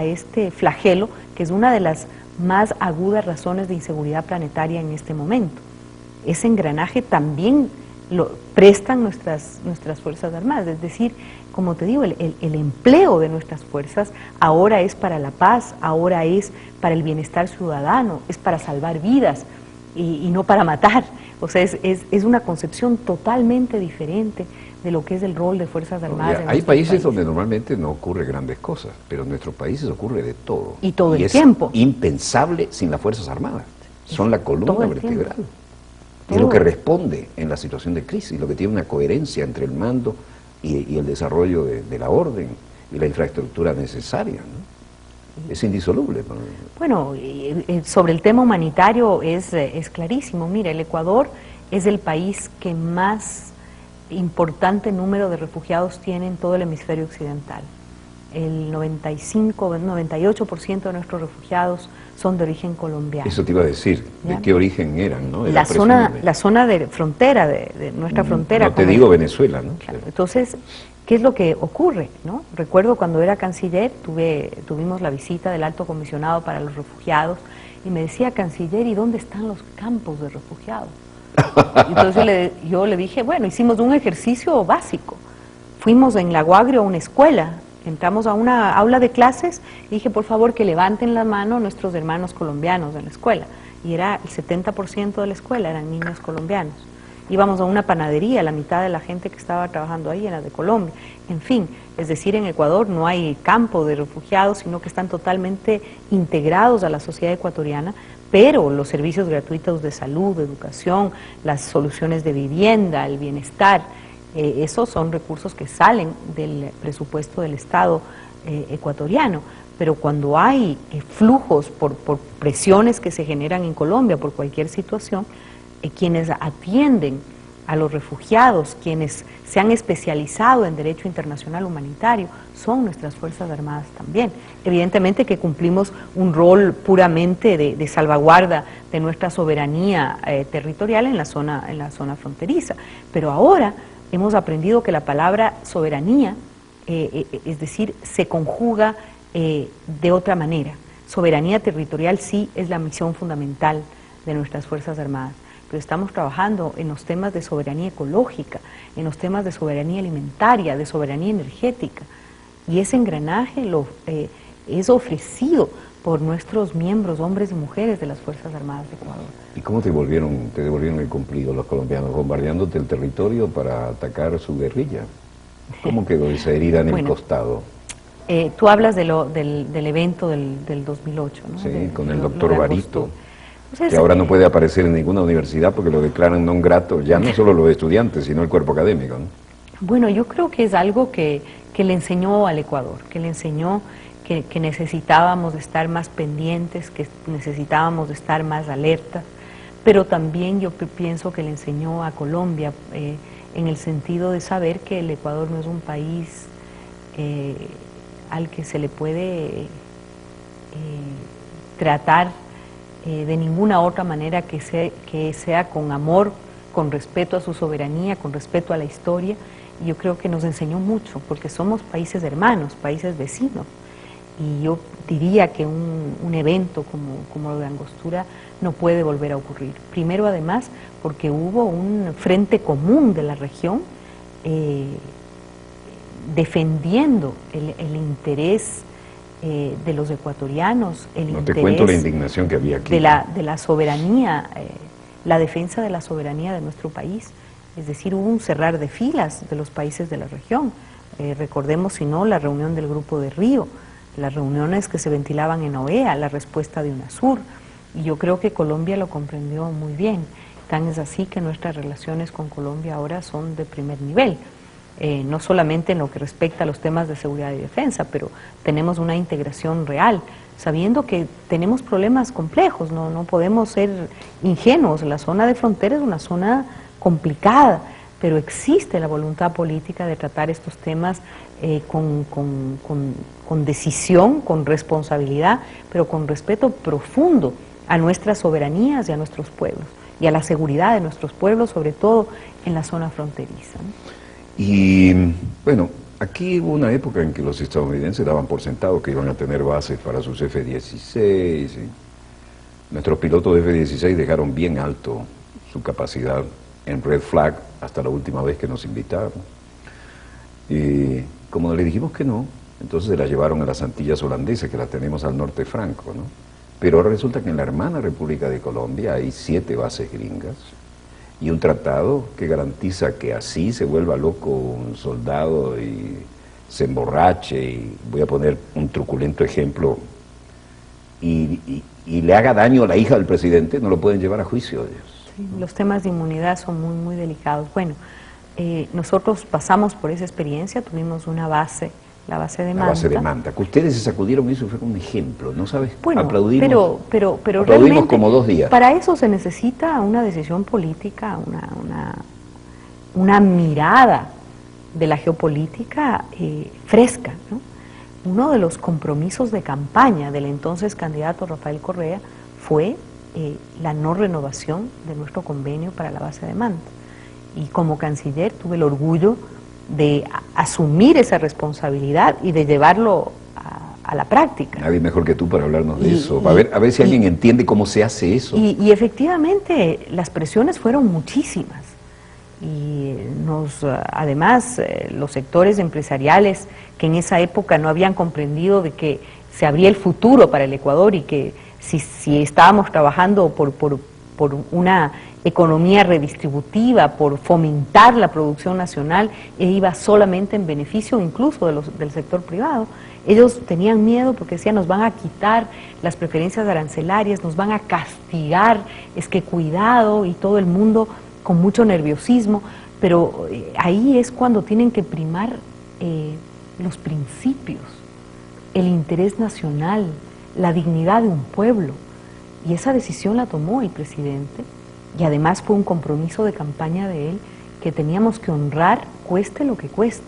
este flagelo, que es una de las más agudas razones de inseguridad planetaria en este momento. Ese engranaje también lo prestan nuestras Fuerzas Armadas, es decir, como te digo, el empleo de nuestras fuerzas ahora es para la paz, ahora es para el bienestar ciudadano, es para salvar vidas y no para matar. O sea, es una concepción totalmente diferente de lo que es el rol de Fuerzas Armadas. Hay países donde normalmente no ocurre grandes cosas, pero en nuestros países ocurre de todo. Y todo el tiempo. Es impensable sin las Fuerzas Armadas. Son la columna vertebral. Y es Todo. lo que responde en la situación de crisis, lo que tiene una coherencia entre el mando y el desarrollo de la orden y la infraestructura necesaria, ¿no? Es indisoluble. Bueno, sobre el tema humanitario es clarísimo. Mira, el Ecuador es el país que más importante número de refugiados tiene en todo el hemisferio occidental. El 98% de nuestros refugiados son de origen colombiano. Eso te iba a decir, ¿ya? ¿De qué origen eran? ¿No? La zona de frontera, de nuestra frontera. No te digo Venezuela, ¿no? Claro. Entonces, ¿qué es lo que ocurre, no? Recuerdo cuando era canciller, tuvimos la visita del Alto Comisionado para los Refugiados y me decía, canciller, ¿y dónde están los campos de refugiados? Entonces yo le dije, bueno, hicimos un ejercicio básico. Fuimos en La Guagrio a una escuela, entramos a una aula de clases y dije, por favor, que levanten la mano nuestros hermanos colombianos en la escuela. Y era el 70% de la escuela, eran niños colombianos. Íbamos a una panadería, la mitad de la gente que estaba trabajando ahí era de Colombia. En fin, es decir, en Ecuador no hay campo de refugiados, sino que están totalmente integrados a la sociedad ecuatoriana, pero los servicios gratuitos de salud, de educación, las soluciones de vivienda, el bienestar, esos son recursos que salen del presupuesto del Estado ecuatoriano. Pero cuando hay flujos por presiones que se generan en Colombia, por cualquier situación, quienes atienden a los refugiados, quienes se han especializado en derecho internacional humanitario, son nuestras Fuerzas Armadas también. Evidentemente que cumplimos un rol puramente de salvaguarda de nuestra soberanía territorial en la zona fronteriza, pero ahora hemos aprendido que la palabra soberanía, es decir, se conjuga de otra manera. Soberanía territorial sí es la misión fundamental de nuestras Fuerzas Armadas, pero estamos trabajando en los temas de soberanía ecológica, en los temas de soberanía alimentaria, de soberanía energética, y ese engranaje es ofrecido por nuestros miembros, hombres y mujeres de las Fuerzas Armadas de Ecuador. ¿Y cómo te devolvieron el cumplido los colombianos, bombardeándote el territorio para atacar su guerrilla? ¿Cómo quedó esa herida en el costado? Tú hablas del evento del 2008, ¿no? Sí, con el doctor Barito. Entonces, que ahora no puede aparecer en ninguna universidad porque lo declaran non grato, ya no solo los estudiantes, sino el cuerpo académico, ¿no? Bueno, yo creo que es algo que le enseñó al Ecuador, que le enseñó que necesitábamos de estar más pendientes, que necesitábamos de estar más alerta, pero también yo pienso que le enseñó a Colombia en el sentido de saber que el Ecuador no es un país al que se le puede tratar de ninguna otra manera que sea con amor, con respeto a su soberanía, con respeto a la historia. Y yo creo que nos enseñó mucho, porque somos países hermanos, países vecinos. Y yo diría que un evento como lo de Angostura no puede volver a ocurrir. Primero, además, porque hubo un frente común de la región defendiendo el interés de los ecuatorianos, el no interés te cuento la indignación que había aquí. de la soberanía, la defensa de la soberanía de nuestro país. Es decir, hubo un cerrar de filas de los países de la región. Recordemos, si no, la reunión del Grupo de Río, las reuniones que se ventilaban en OEA, la respuesta de UNASUR, y yo creo que Colombia lo comprendió muy bien. Tan es así que nuestras relaciones con Colombia ahora son de primer nivel. No solamente en lo que respecta a los temas de seguridad y defensa, pero tenemos una integración real, sabiendo que tenemos problemas complejos, no podemos ser ingenuos. La zona de frontera es una zona complicada, pero existe la voluntad política de tratar estos temas con decisión, con responsabilidad, pero con respeto profundo a nuestras soberanías y a nuestros pueblos, y a la seguridad de nuestros pueblos, sobre todo en la zona fronteriza, ¿no? Y bueno, aquí hubo una época en que los estadounidenses daban por sentado que iban a tener bases para sus F-16. Nuestros pilotos de F-16 dejaron bien alto su capacidad en Red Flag hasta la última vez que nos invitaron. Y como le dijimos que no, entonces se la llevaron a las Antillas holandesas, que las tenemos al norte franco, ¿no? Pero ahora resulta que en la hermana República de Colombia hay 7 bases gringas y un tratado que garantiza que así se vuelva loco un soldado y se emborrache, y voy a poner un truculento ejemplo, y le haga daño a la hija del presidente, no lo pueden llevar a juicio ellos. Sí, los temas de inmunidad son muy, muy delicados. Bueno, nosotros pasamos por esa experiencia, tuvimos una base, la base de Manta. La base de Manta, que ustedes se sacudieron, eso fue un ejemplo, ¿no sabes? Bueno, aplaudimos, pero aplaudimos como 2 días. Para eso se necesita una decisión política, una mirada de la geopolítica fresca, ¿no? Uno de los compromisos de campaña del entonces candidato Rafael Correa fue la no renovación de nuestro convenio para la base de Manta. Y como canciller tuve el orgullo de asumir esa responsabilidad y de llevarlo a la práctica. Nadie mejor que tú para hablarnos de eso, a ver si alguien entiende cómo se hace eso. Y efectivamente las presiones fueron muchísimas. Y además los sectores empresariales que en esa época no habían comprendido de que se abría el futuro para el Ecuador y que si estábamos trabajando por una economía redistributiva, por fomentar la producción nacional, iba solamente en beneficio incluso del sector privado. Ellos tenían miedo porque decían, nos van a quitar las preferencias arancelarias, nos van a castigar, es que cuidado, y todo el mundo con mucho nerviosismo, pero ahí es cuando tienen que primar los principios, el interés nacional, la dignidad de un pueblo, y esa decisión la tomó el presidente, y además fue un compromiso de campaña de él que teníamos que honrar cueste lo que cueste,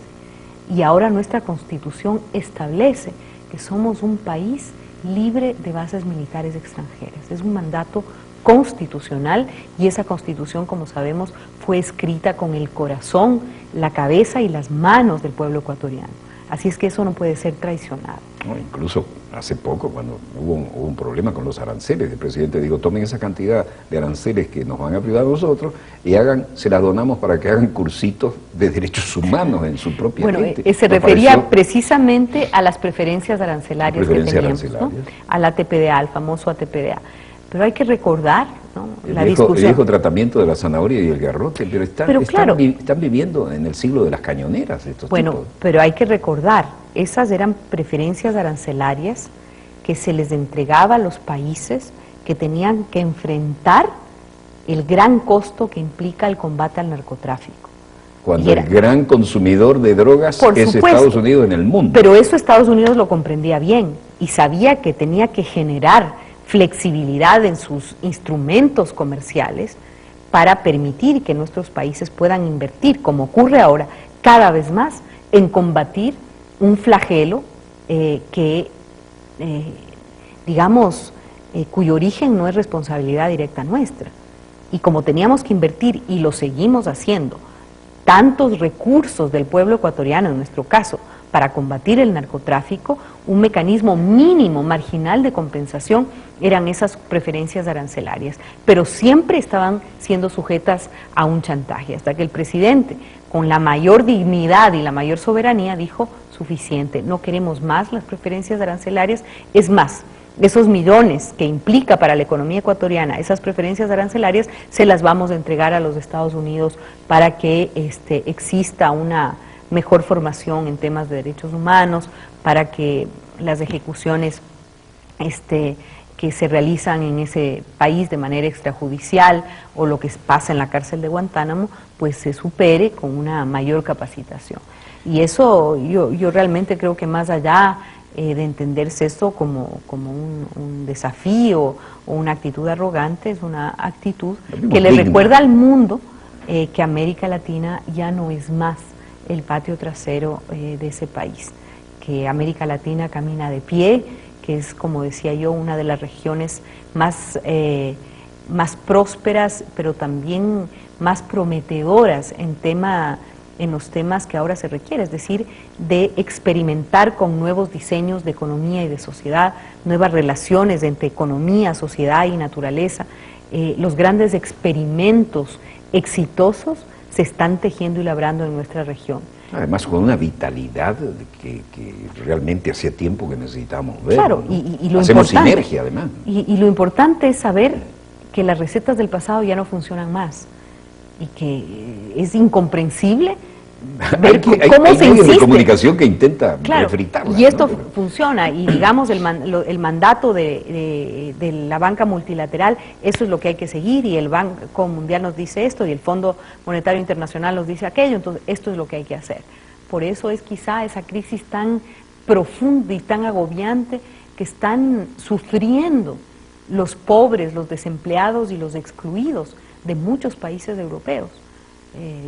y ahora nuestra Constitución establece que somos un país libre de bases militares extranjeras, es un mandato constitucional, y esa Constitución, como sabemos, fue escrita con el corazón, la cabeza y las manos del pueblo ecuatoriano. Así es que eso no puede ser traicionado. No, incluso hace poco, cuando hubo un problema con los aranceles, el presidente dijo, tomen esa cantidad de aranceles que nos van a privar a nosotros y se las donamos para que hagan cursitos de derechos humanos en su propia gente. Se refería precisamente a las preferencias arancelarias que teníamos, ¿no? Al ATPDA, al famoso ATPDA. Pero hay que recordar, ¿no? La discusión. El viejo tratamiento de la zanahoria y el garrote, pero están viviendo en el siglo de las cañoneras estos tipos. Pero hay que recordar, esas eran preferencias arancelarias que se les entregaba a los países que tenían que enfrentar el gran costo que implica el combate al narcotráfico. Cuando el gran consumidor de drogas es Estados Unidos en el mundo. Pero eso Estados Unidos lo comprendía bien y sabía que tenía que generar flexibilidad en sus instrumentos comerciales para permitir que nuestros países puedan invertir, como ocurre ahora, cada vez más, en combatir un flagelo cuyo origen no es responsabilidad directa nuestra. Y como teníamos que invertir, y lo seguimos haciendo, tantos recursos del pueblo ecuatoriano, en nuestro caso, para combatir el narcotráfico, un mecanismo mínimo, marginal de compensación eran esas preferencias arancelarias, pero siempre estaban siendo sujetas a un chantaje, hasta que el presidente, con la mayor dignidad y la mayor soberanía, dijo, suficiente, no queremos más las preferencias arancelarias, es más, esos millones que implica para la economía ecuatoriana esas preferencias arancelarias, se las vamos a entregar a los Estados Unidos para que exista una mejor formación en temas de derechos humanos, para que las ejecuciones que se realizan en ese país de manera extrajudicial o lo que pasa en la cárcel de Guantánamo, pues se supere con una mayor capacitación. Y eso yo realmente creo que más allá de entenderse esto como un desafío o una actitud arrogante, es una actitud que le recuerda al mundo que América Latina ya no es más el patio trasero de ese país, que América Latina camina de pie, que es, como decía yo, una de las regiones más prósperas, pero también más prometedoras en los temas que ahora se requiere, es decir, de experimentar con nuevos diseños de economía y de sociedad, nuevas relaciones entre economía, sociedad y naturaleza. Los grandes experimentos exitosos se están tejiendo y labrando en nuestra región. Además con una vitalidad que realmente hacía tiempo que necesitábamos ver. Claro, ¿no? y lo hacemos importante, sinergia además. Y lo importante es saber que las recetas del pasado ya no funcionan más, y que es incomprensible Hay ver cómo hay se medios de insiste. comunicación que intenta Claro, refritarla, y esto ¿no? funciona, y digamos el mandato de la banca multilateral, eso es lo que hay que seguir, y el Banco Mundial nos dice esto, y el Fondo Monetario Internacional nos dice aquello, entonces esto es lo que hay que hacer. Por eso es quizá esa crisis tan profunda y tan agobiante que están sufriendo los pobres, los desempleados y los excluidos de muchos países europeos.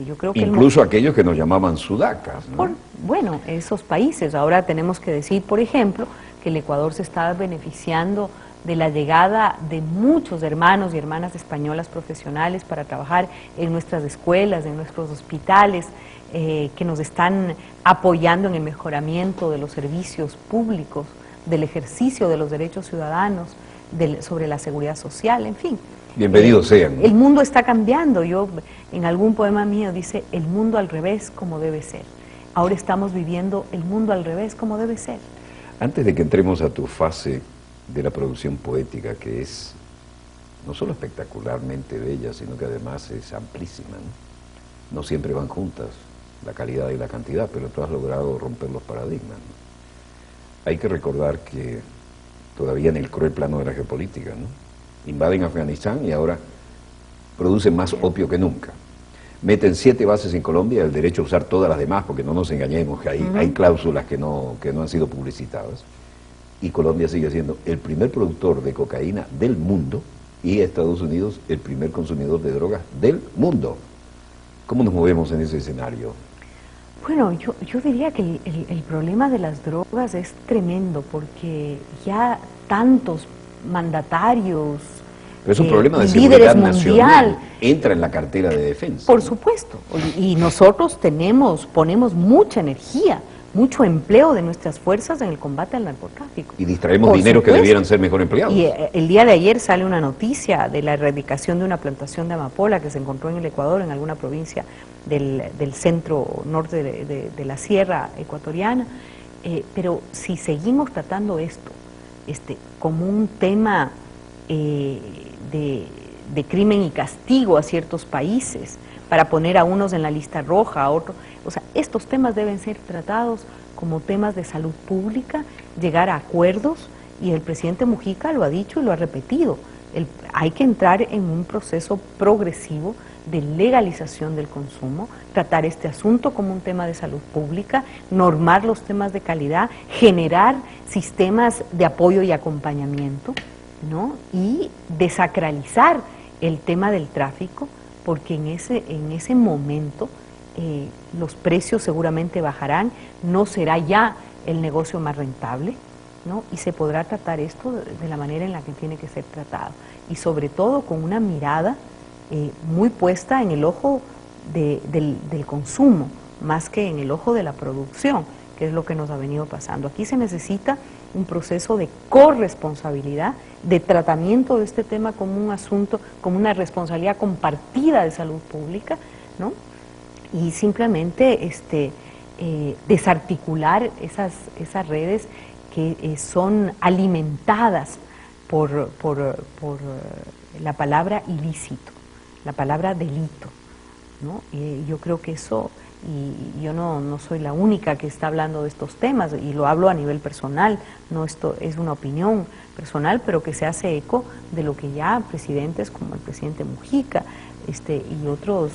Yo creo que Incluso aquellos que nos llamaban sudacas, ¿no? bueno, esos países. Ahora tenemos que decir, por ejemplo, que el Ecuador se está beneficiando de la llegada de muchos hermanos y hermanas españolas profesionales para trabajar en nuestras escuelas, en nuestros hospitales, que nos están apoyando en el mejoramiento de los servicios públicos, del ejercicio de los derechos ciudadanos, sobre la seguridad social, en fin. Bienvenidos sean. El mundo está cambiando. Yo, en algún poema mío dice, el mundo al revés como debe ser. Ahora estamos viviendo el mundo al revés como debe ser. Antes de que entremos a tu fase de la producción poética, que es no solo espectacularmente bella, sino que además es amplísima, ¿no? No siempre van juntas, la calidad y la cantidad, pero tú has logrado romper los paradigmas, ¿no? Hay que recordar que todavía en el cruel plano de la geopolítica, ¿no? Invaden Afganistán y ahora producen más opio que nunca. Meten 7 bases en Colombia, el derecho a usar todas las demás, porque no nos engañemos, que hay cláusulas que no han sido publicitadas. Y Colombia sigue siendo el primer productor de cocaína del mundo y Estados Unidos el primer consumidor de drogas del mundo. ¿Cómo nos movemos en ese escenario? Bueno, yo diría que el problema de las drogas es tremendo, porque ya tantos mandatarios, pero es un problema de líderes seguridad nacional, mundial, entra en la cartera de defensa. por supuesto, y nosotros ponemos mucha energía, mucho empleo de nuestras fuerzas en el combate al narcotráfico. Y distraemos Por dinero que supuesto. debieran ser mejor empleados. Y el día de ayer sale una noticia de la erradicación de una plantación de amapola que se encontró en el Ecuador, en alguna provincia del centro norte de la sierra ecuatoriana. Pero si seguimos tratando esto como un tema de crimen y castigo a ciertos países, para poner a unos en la lista roja, a otros, o sea, estos temas deben ser tratados como temas de salud pública, llegar a acuerdos, y el presidente Mujica lo ha dicho y lo ha repetido, hay que entrar en un proceso progresivo de legalización del consumo, tratar este asunto como un tema de salud pública, normar los temas de calidad, generar sistemas de apoyo y acompañamiento, ¿no? Y desacralizar el tema del tráfico, porque en ese momento los precios seguramente bajarán, no será ya el negocio más rentable, ¿no? Y se podrá tratar esto de la manera en la que tiene que ser tratado, y sobre todo con una mirada muy puesta en el ojo del consumo, más que en el ojo de la producción, que es lo que nos ha venido pasando. Aquí se necesita un proceso de corresponsabilidad, de tratamiento de este tema como un asunto, como una responsabilidad compartida de salud pública, ¿no? Y simplemente desarticular esas redes que son alimentadas por la palabra ilícito, la palabra delito, ¿no? Y yo creo que eso, y yo no soy la única que está hablando de estos temas, y lo hablo a nivel personal, no esto es una opinión personal, pero que se hace eco de lo que ya presidentes como el presidente Mujica y otros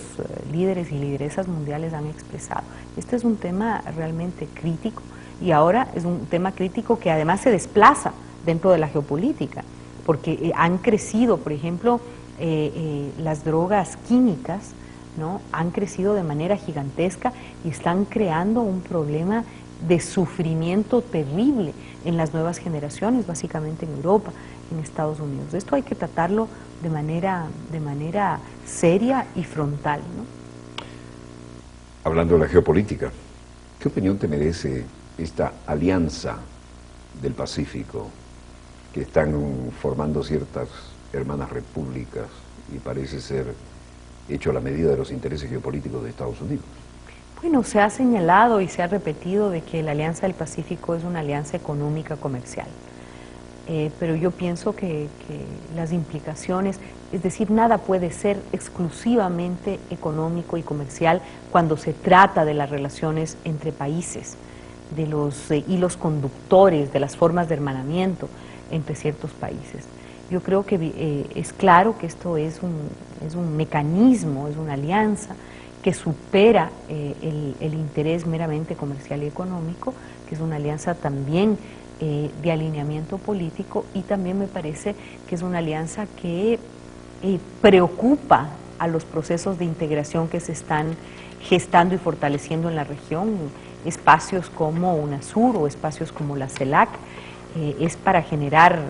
líderes y lideresas mundiales han expresado. Este es un tema realmente crítico, y ahora es un tema crítico que además se desplaza dentro de la geopolítica, porque han crecido, por ejemplo, las drogas químicas, ¿no? Han crecido de manera gigantesca y están creando un problema de sufrimiento terrible en las nuevas generaciones, básicamente en Europa, en Estados Unidos. Esto hay que tratarlo de manera seria y frontal, ¿no? Hablando de la geopolítica, ¿qué opinión te merece esta alianza del Pacífico que están formando ciertas hermanas repúblicas y parece ser hecho a la medida de los intereses geopolíticos de Estados Unidos? Bueno, se ha señalado y se ha repetido de que la Alianza del Pacífico es una alianza económica comercial. pero yo pienso que las implicaciones, es decir, nada puede ser exclusivamente económico y comercial cuando se trata de las relaciones entre países, de los hilos conductores, de las formas de hermanamiento entre ciertos países. Yo creo que es claro que esto es un mecanismo, es una alianza que supera el interés meramente comercial y económico, que es una alianza también de alineamiento político, y también me parece que es una alianza que preocupa a los procesos de integración que se están gestando y fortaleciendo en la región. Espacios como UNASUR o espacios como la CELAC es para generar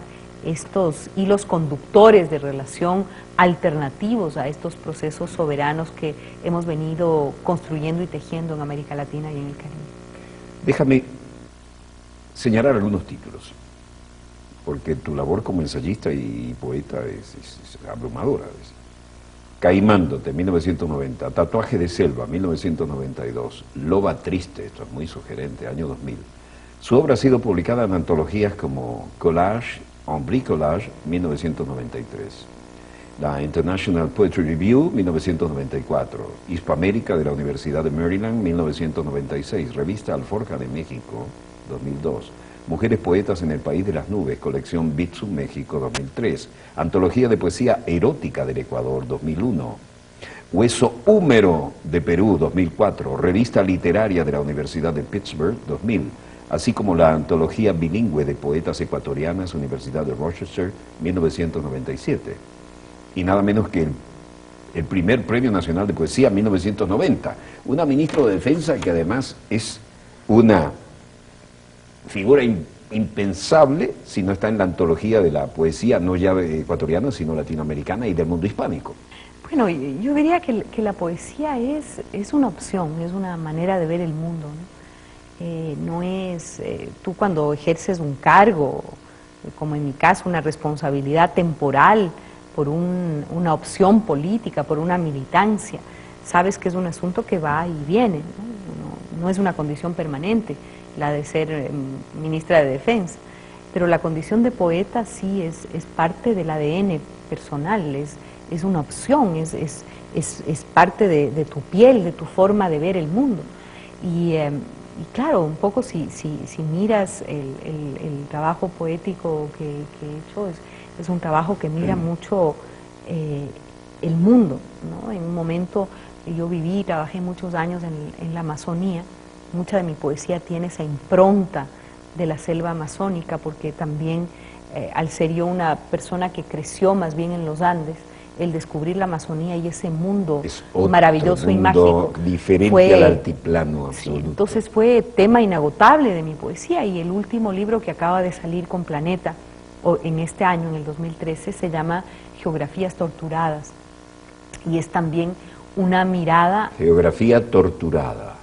estos hilos conductores de relación alternativos a estos procesos soberanos que hemos venido construyendo y tejiendo en América Latina y en el Caribe. Déjame señalar algunos títulos, porque tu labor como ensayista y poeta es abrumadora. Caimándote, 1990, Tatuaje de Selva, 1992, Loba Triste, esto es muy sugerente, año 2000. Su obra ha sido publicada en antologías como Collage en Bricolage, 1993, la International Poetry Review, 1994, Hispaamérica de la Universidad de Maryland, 1996, Revista Alforja de México, 2002, Mujeres Poetas en el País de las Nubes, colección Bitsu, México, 2003, Antología de Poesía Erótica del Ecuador, 2001, Hueso Húmero de Perú, 2004, Revista Literaria de la Universidad de Pittsburgh, 2000, así como la Antología Bilingüe de Poetas Ecuatorianas, Universidad de Rochester, 1997, y nada menos que el primer Premio Nacional de Poesía, 1990, una ministra de Defensa que además es una figura impensable si no está en la antología de la poesía no ya ecuatoriana, sino latinoamericana y del mundo hispánico. Bueno, yo diría que la poesía es una opción, es una manera de ver el mundo, ¿no? No es, tú cuando ejerces un cargo, como en mi caso, una responsabilidad temporal por una opción política, por una militancia, sabes que es un asunto que va y viene, ¿no? No es una condición permanente la de ser ministra de Defensa, pero la condición de poeta sí es parte del ADN personal, es una opción, es parte de tu piel, de tu forma de ver el mundo. Y claro, un poco si miras el trabajo poético que he hecho, es un trabajo que mira mucho el mundo, ¿no? En un momento yo viví y trabajé muchos años en la Amazonía. Mucha de mi poesía tiene esa impronta de la selva amazónica, porque también al ser yo una persona que creció más bien en los Andes, el descubrir la Amazonía y ese mundo maravilloso y mágico diferente al altiplano absoluto. Sí, entonces fue tema inagotable de mi poesía, y el último libro que acaba de salir con Planeta en este año, en el 2013, se llama Geografías Torturadas, y es también una mirada... Geografía torturada.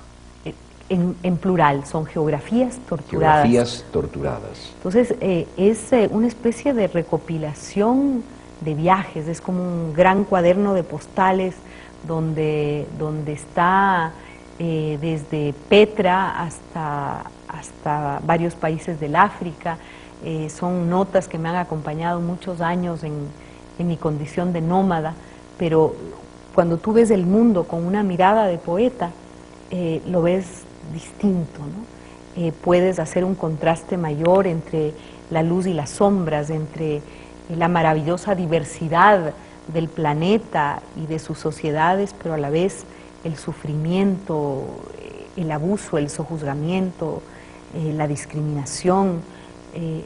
En plural, son geografías torturadas. Geografías torturadas. Entonces, es una especie de recopilación de viajes, es como un gran cuaderno de postales donde está desde Petra hasta varios países del África. Son notas que me han acompañado muchos años en mi condición de nómada, pero cuando tú ves el mundo con una mirada de poeta, lo ves distinto, ¿no? Puedes hacer un contraste mayor entre la luz y las sombras, entre la maravillosa diversidad del planeta y de sus sociedades, pero a la vez el sufrimiento, el abuso, el sojuzgamiento, la discriminación,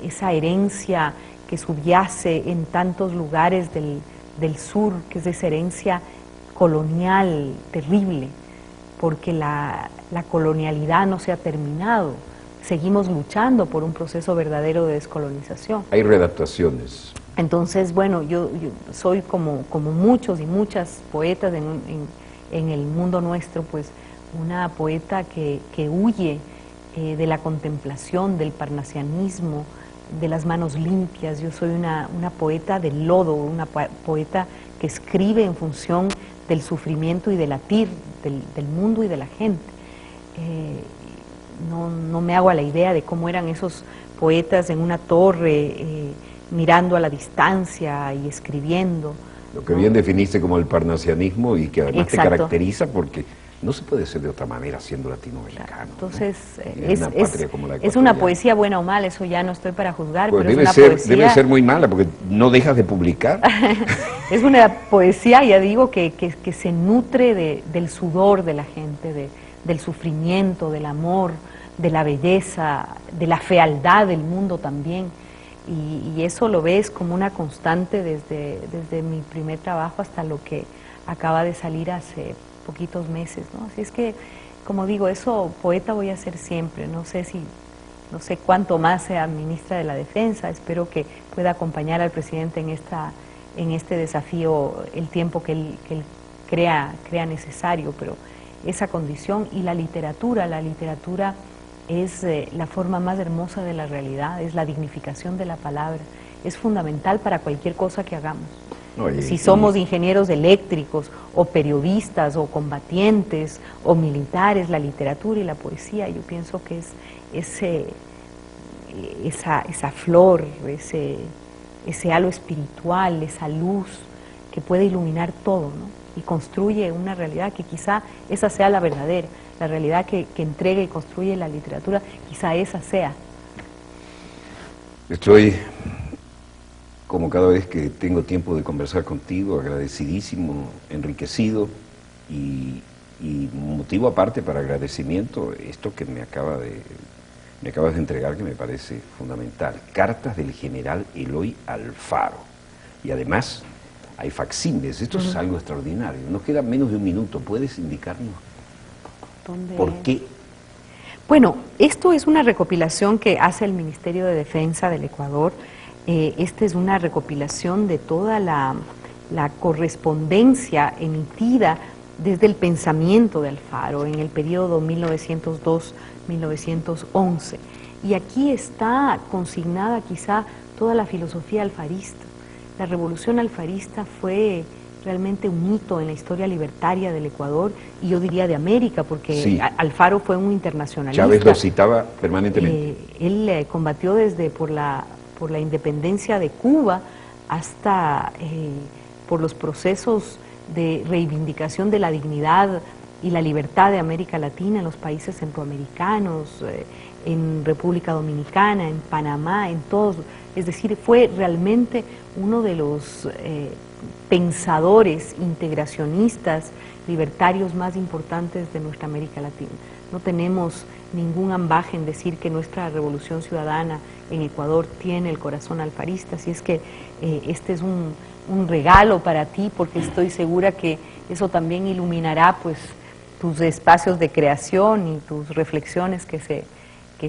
esa herencia que subyace en tantos lugares del sur, que es esa herencia colonial terrible, porque la colonialidad no se ha terminado. Seguimos luchando por un proceso verdadero de descolonización. Hay readaptaciones. Entonces, bueno, yo soy como muchos y muchas poetas en el mundo nuestro, pues una poeta que huye de la contemplación, del parnasianismo, de las manos limpias. Yo soy una poeta del lodo, una poeta que escribe en función del sufrimiento y del latir del mundo y de la gente. no me hago a la idea de cómo eran esos poetas en una torre, mirando a la distancia y escribiendo. Lo que bien definiste como el parnasianismo y que además Exacto. te caracteriza porque no se puede ser de otra manera siendo latinoamericano. Entonces, ¿no? es una poesía buena o mala, eso ya no estoy para juzgar, pues pero es una poesía... Debe ser muy mala porque no dejas de publicar. Es una poesía, ya digo, que se nutre del sudor de la gente, del sufrimiento, del amor, de la belleza, de la fealdad del mundo también. Y eso lo ves como una constante desde mi primer trabajo hasta lo que acaba de salir hace poquitos meses, ¿no? Así es que, como digo, eso poeta voy a ser siempre. No sé cuánto más sea ministra de la Defensa. Espero que pueda acompañar al presidente en este desafío el tiempo que él crea necesario, pero esa condición y la literatura es la forma más hermosa de la realidad, es la dignificación de la palabra, es fundamental para cualquier cosa que hagamos. Si somos ingenieros eléctricos, o periodistas, o combatientes, o militares, la literatura y la poesía, yo pienso que es esa flor, ese halo espiritual, esa luz que puede iluminar todo, ¿no? Y construye una realidad que quizá esa sea la verdadera, la realidad que entrega y construye la literatura, quizá esa sea. Estoy, como cada vez que tengo tiempo de conversar contigo, agradecidísimo, enriquecido y motivo aparte para agradecimiento, esto que me acabas de entregar, que me parece fundamental. Cartas del general Eloy Alfaro. Y además hay facsímiles, esto es algo extraordinario. Nos queda menos de un minuto, ¿puedes indicarnos por qué? Bueno, esto es una recopilación que hace el Ministerio de Defensa del Ecuador. Esta es una recopilación de toda la correspondencia emitida desde el pensamiento de Alfaro en el periodo 1902-1911. Y aquí está consignada quizá toda la filosofía alfarista. La revolución alfarista fue realmente un hito en la historia libertaria del Ecuador y yo diría de América, porque sí, Alfaro fue un internacionalista. Chávez lo citaba permanentemente. Él combatió desde por la independencia de Cuba hasta por los procesos de reivindicación de la dignidad y la libertad de América Latina en los países centroamericanos, en República Dominicana, en Panamá, en todos. Es decir, fue realmente uno de los pensadores integracionistas libertarios más importantes de nuestra América Latina. No tenemos ningún ambaje en decir que nuestra revolución ciudadana en Ecuador tiene el corazón alfarista, así es que este es un regalo para ti, porque estoy segura que eso también iluminará pues tus espacios de creación y tus reflexiones que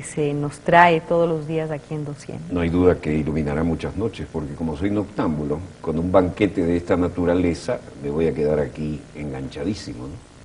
se nos trae todos los días aquí en 200. No hay duda que iluminará muchas noches, porque como soy noctámbulo, con un banquete de esta naturaleza me voy a quedar aquí enganchadísimo, ¿no?